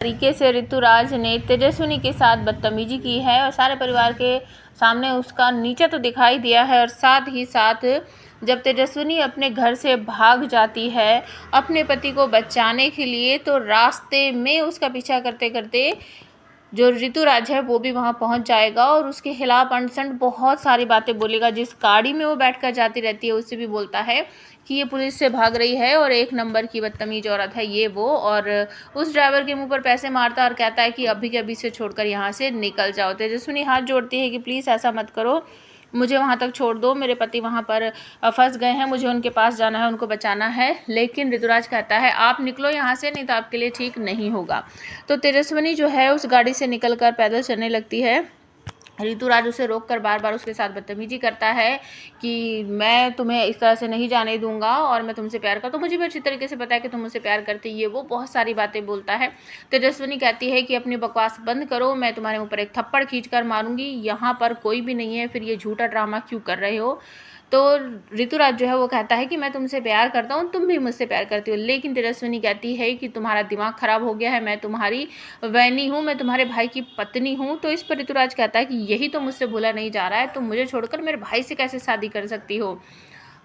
तरीके से ऋतुराज ने तेजस्विनी के साथ बदतमीजी की है और सारे परिवार के सामने उसका नीचा तो दिखाई दिया है। और साथ ही साथ जब तेजस्विनी अपने घर से भाग जाती है अपने पति को बचाने के लिए, तो रास्ते में उसका पीछा करते करते जो ऋतुराज है वो भी वहां पहुंच जाएगा और उसके खिलाफ अनसंड बहुत सारी बातें बोलेगा। जिस गाड़ी में वो बैठकर जाती रहती है उससे भी बोलता है कि ये पुलिस से भाग रही है और एक नंबर की बदतमीज औरत है ये वो, और उस ड्राइवर के मुंह पर पैसे मारता है और कहता है कि अभी के अभी से छोड़कर यहाँ से निकल जाओ। तेजस्विनी हाथ जोड़ती है कि प्लीज़ ऐसा मत करो, मुझे वहाँ तक छोड़ दो, मेरे पति वहाँ पर फंस गए हैं, मुझे उनके पास जाना है, उनको बचाना है। लेकिन ऋतुराज कहता है आप निकलो यहाँ से, नहीं तो आपके लिए ठीक नहीं होगा। तो तेजस्विनी जो है उस गाड़ी से निकलकर पैदल चलने लगती है। ऋतुराज उसे रोककर बार बार उसके साथ बदतमीजी करता है कि मैं तुम्हें इस तरह से नहीं जाने दूंगा और मैं तुमसे प्यार करता हूँ, मुझे भी अच्छी तरीके से पता है कि तुम मुझसे प्यार करती, ये वो बहुत सारी बातें बोलता है। तेजस्विनी कहती है कि अपनी बकवास बंद करो, मैं तुम्हारे ऊपर एक थप्पड़ खींचकर मारूंगी, यहाँ पर कोई भी नहीं है, फिर ये झूठा ड्रामा क्यों कर रहे हो। तो ऋतुराज जो है वो कहता है कि मैं तुमसे प्यार करता हूँ, तुम भी मुझसे प्यार करती हो। लेकिन तेजस्विनी कहती है कि तुम्हारा दिमाग खराब हो गया है, मैं तुम्हारी वैनी हूँ, मैं तुम्हारे भाई की पत्नी हूँ। तो इस पर ऋतुराज कहता है कि यही तो मुझसे भूला नहीं जा रहा है, तुम मुझे छोड़कर मेरे भाई से कैसे शादी कर सकती हो।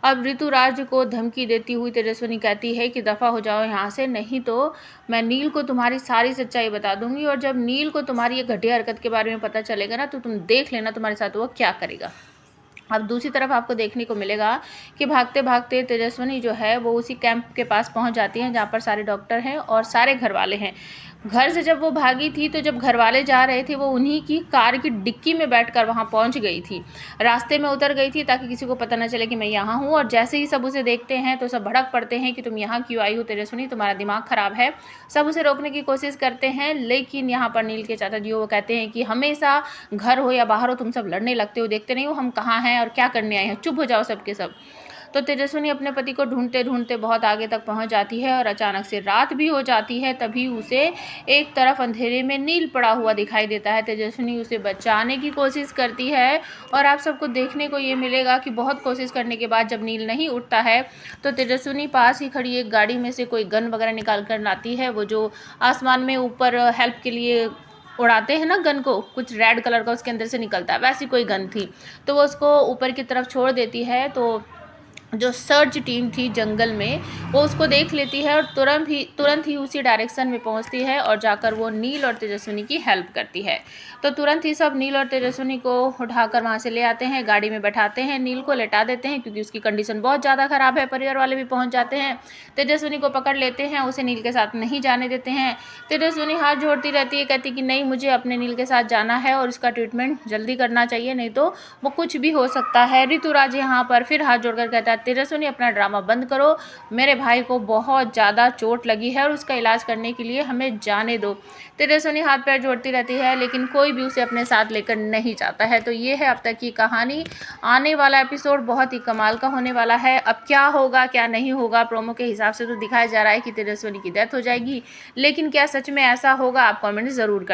अब ऋतुराज को धमकी देती हुई तेजस्विनी कहती है कि दफ़ा हो जाओ यहाँ से, नहीं तो मैं नील को तुम्हारी सारी सच्चाई बता दूंगी, और जब नील को तुम्हारी ये घटिया हरकत के बारे में पता चलेगा ना, तो तुम देख लेना तुम्हारे साथ वो क्या करेगा। अब दूसरी तरफ आपको देखने को मिलेगा कि भागते भागते तेजस्विनी जो है वो उसी कैंप के पास पहुंच जाती है जहां पर सारे डॉक्टर हैं और सारे घर वाले हैं। घर से जब वो भागी थी तो जब घर वाले जा रहे थे वो उन्हीं की कार की डिक्की में बैठकर वहां पहुंच गई थी, रास्ते में उतर गई थी ताकि किसी को पता न चले कि मैं यहाँ हूँ। और जैसे ही सब उसे देखते हैं तो सब भड़क पड़ते हैं कि तुम यहाँ क्यों आई हो तेजस्विनी, तुम्हारा दिमाग खराब है। सब उसे रोकने की कोशिश करते हैं, लेकिन यहाँ पर नील के चाचा जी वो कहते हैं कि हमेशा घर हो या बाहर हो तुम सब लड़ने लगते हो, देखते नहीं हो हम कहाँ हैं और क्या करने आए हैं, चुप हो जाओ सबके सब। तो तेजस्विनी अपने पति को ढूंढते ढूंढते बहुत आगे तक पहुंच जाती है और अचानक से रात भी हो जाती है। तभी उसे एक तरफ अंधेरे में नील पड़ा हुआ दिखाई देता है। तेजस्विनी उसे बचाने की कोशिश करती है और आप सबको देखने को ये मिलेगा कि बहुत कोशिश करने के बाद जब नील नहीं उठता है तो तेजस्विनी पास ही खड़ी एक गाड़ी में से कोई गन वगैरह निकाल कर लाती है, वो जो आसमान में ऊपर हेल्प के लिए उड़ाते हैं ना गन को, कुछ रेड कलर का उसके अंदर से निकलता है, वैसी कोई गन थी। तो वो उसको ऊपर की तरफ छोड़ देती है। तो जो सर्च टीम थी जंगल में वो उसको देख लेती है और तुरंत ही उसी डायरेक्शन में पहुंचती है और जाकर वो नील और तेजस्विनी की हेल्प करती है। तो तुरंत ही सब नील और तेजस्विनी को उठाकर वहां से ले आते हैं, गाड़ी में बैठाते हैं, नील को लेटा देते हैं क्योंकि उसकी कंडीशन बहुत ज़्यादा ख़राब है। परिवार वाले भी पहुँच जाते हैं, तेजस्विनी को पकड़ लेते हैं, उसे नील के साथ नहीं जाने देते हैं। तेजस्विनी हाथ जोड़ती रहती है, कहती कि नहीं मुझे अपने नील के साथ जाना है और इसका ट्रीटमेंट जल्दी करना चाहिए, नहीं तो वो कुछ भी हो सकता है। ऋतुराज यहाँ पर फिर हाथ जोड़कर कहता है तेजस्विनी अपना ड्रामा बंद करो, मेरे भाई को बहुत ज़्यादा चोट लगी है और उसका इलाज करने के लिए हमें जाने दो। तेजस्विनी हाथ पैर जोड़ती रहती है लेकिन कोई भी उसे अपने साथ लेकर नहीं जाता है। तो ये है अब तक की कहानी। आने वाला एपिसोड बहुत ही कमाल का होने वाला है। अब क्या होगा क्या नहीं होगा, प्रोमो के हिसाब से तो दिखाया जा रहा है कि तेजस्विनी की डेथ हो जाएगी, लेकिन क्या सच में ऐसा होगा, आप कमेंट ज़रूर करना।